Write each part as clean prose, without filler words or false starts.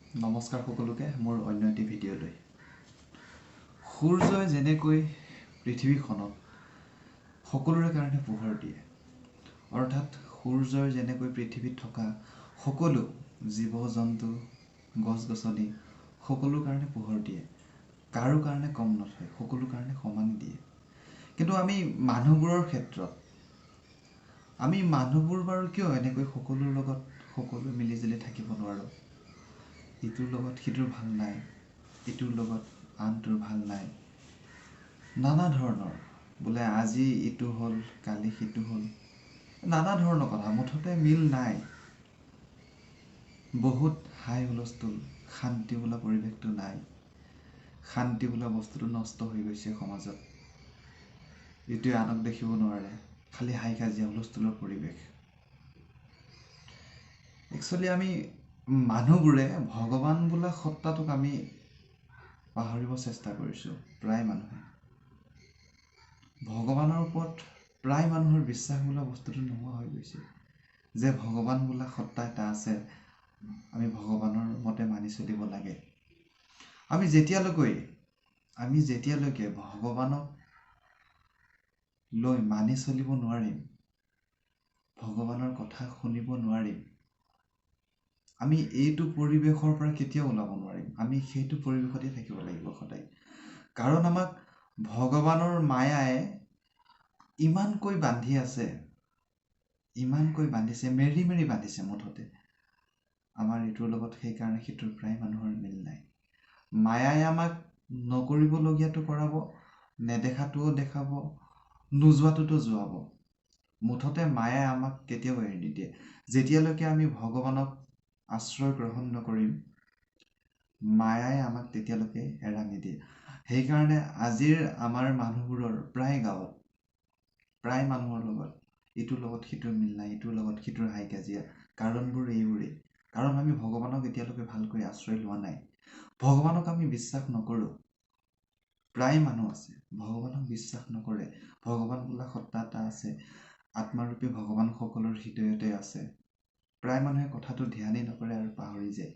নমস্কাৰ সকলোকে মোৰ অন্য এটি ভিডিঅ'লৈ। সূৰ্যই যেনেকৈ পৃথিৱীখনক সকলোৰে কাৰণে পোহৰ দিয়ে, অৰ্থাৎ সূৰ্যৰ যেনেকৈ পৃথিৱীত থকা সকলো জীৱ জন্তু গছ-গছনি সকলো কাৰণে পোহৰ দিয়ে, কাৰো কাৰণে কম নথয়, সকলো কাৰণে সমান দিয়ে। কিন্তু আমি মানুহবোৰৰ ক্ষেত্ৰত আমি মানুহবোৰ বাৰু কিয় এনেকৈ সকলোৰ লগত সকলো মিলিজুলি থাকিব নোৱাৰোঁ? ইটোৰ লগত সিটোৰ ভাল নাই, ইটোৰ লগত আনটোৰ ভাল নাই, নানা ধৰণৰ, বোলে আজি ইটো হ'ল কালি সিটো হ'ল, নানা ধৰণৰ কথা, মুঠতে মিল নাই। বহুত হাই হুলস্থুল, শান্তি বোলা পৰিৱেশটো নাই, শান্তি বোলা বস্তুটো নষ্ট হৈ গৈছে সমাজত। ইটোৱে আনক দেখিব নোৱাৰে, খালি হাই কাজিয়া হুলস্থুলৰ পৰিৱেশ। একচুৱেলি আমি মানুহবোৰে ভগৱান বোলা সত্তাটোক আমি পাহৰিব চেষ্টা কৰিছোঁ। প্ৰায় মানুহে ভগৱানৰ ওপৰত প্ৰায় মানুহৰ বিশ্বাস বোলা বস্তুটো নোহোৱা হৈ গৈছে, যে ভগৱান বোলা সত্তা এটা আছে, আমি ভগৱানৰ মতে মানি চলিব লাগে। আমি যেতিয়ালৈকে ভগৱানক লৈ মানি চলিব নোৱাৰিম, ভগৱানৰ কথা শুনিব নোৱাৰিম, আমি এইটো পৰিৱেশৰ পৰা কেতিয়াও ওলাব নোৱাৰিম। আমি সেইটো পৰিৱেশতে থাকিব লাগিব সদায়। কাৰণ আমাক ভগৱানৰ মায়াই ইমানকৈ বান্ধি আছে, ইমানকৈ বান্ধিছে, মেৰি মেৰি বান্ধিছে। মুঠতে আমাৰ ইটোৰ লগত সেইকাৰণে সিটোৰ প্ৰায় মানুহৰ মিল নাই। মায়াই আমাক নকৰিবলগীয়াটো কৰাব, নেদেখাটোও দেখাব, নোযোৱাটোতো যোৱাব। মুঠতে মায়াই আমাক কেতিয়াও এৰি নিদিয়ে। যেতিয়ালৈকে আমি ভগৱানক আশ্ৰয় গ্ৰহণ নকৰিম, মায়াই আমাক তেতিয়ালৈকে এৰা নিদিয়ে। সেইকাৰণে আজিৰ আমাৰ মানুহবোৰৰ প্ৰায় গাঁৱত, প্ৰায় মানুহৰ লগত ইটোৰ লগত সিটোৰ মিল নাই, ইটোৰ লগত সিটোৰ হাই কাজিয়া। কাৰণবোৰ এইবোৰেই। কাৰণ আমি ভগৱানক এতিয়ালৈকে ভালকৈ আশ্ৰয় লোৱা নাই। ভগৱানক আমি বিশ্বাস নকৰোঁ। প্ৰায় মানুহ আছে ভগৱানক বিশ্বাস নকৰে। ভগৱান বোলা সত্তা এটা আছে, আত্মাৰূপী ভগৱান সকলৰ হৃদয়তে আছে। প্ৰায় মানুহে কথাটো ধ্যানেই নকৰে আৰু পাহৰি যায়।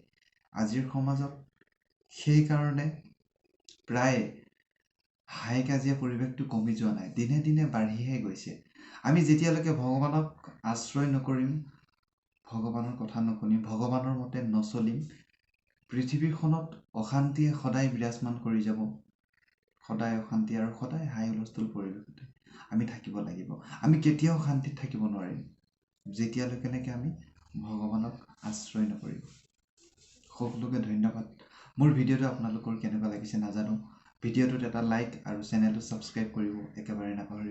আজিৰ সমাজত সেইকাৰণে প্ৰায় হাই কাজিয়া পৰিৱেশটো কমি যোৱা নাই, দিনে দিনে বাঢ়িহে গৈছে। আমি যেতিয়ালৈকে ভগৱানক আশ্ৰয় নকৰিম, ভগৱানৰ কথা নুশুনিম, ভগৱানৰ মতে নচলিম, পৃথিৱীখনত অশান্তিয়ে সদায় বিৰাজমান কৰি যাব। সদায় অশান্তি আৰু সদায় হাই হুলস্থুল পৰিৱেশতে আমি থাকিব লাগিব। আমি কেতিয়াও শান্তিত থাকিব নোৱাৰিম, যেতিয়ালৈকে আমি ভগৱানক আশ্ৰয় নকৰিম। সকলোকে ধন্যবাদ। মোৰ ভিডিঅ'টো আপোনালোকৰ কেনেকুৱা লাগিছে নাজানো। ভিডিঅ'টোত এটা লাইক আৰু চেনেলটো ছাবস্ক্ৰাইব কৰিব একেবাৰে নাপাহৰিব।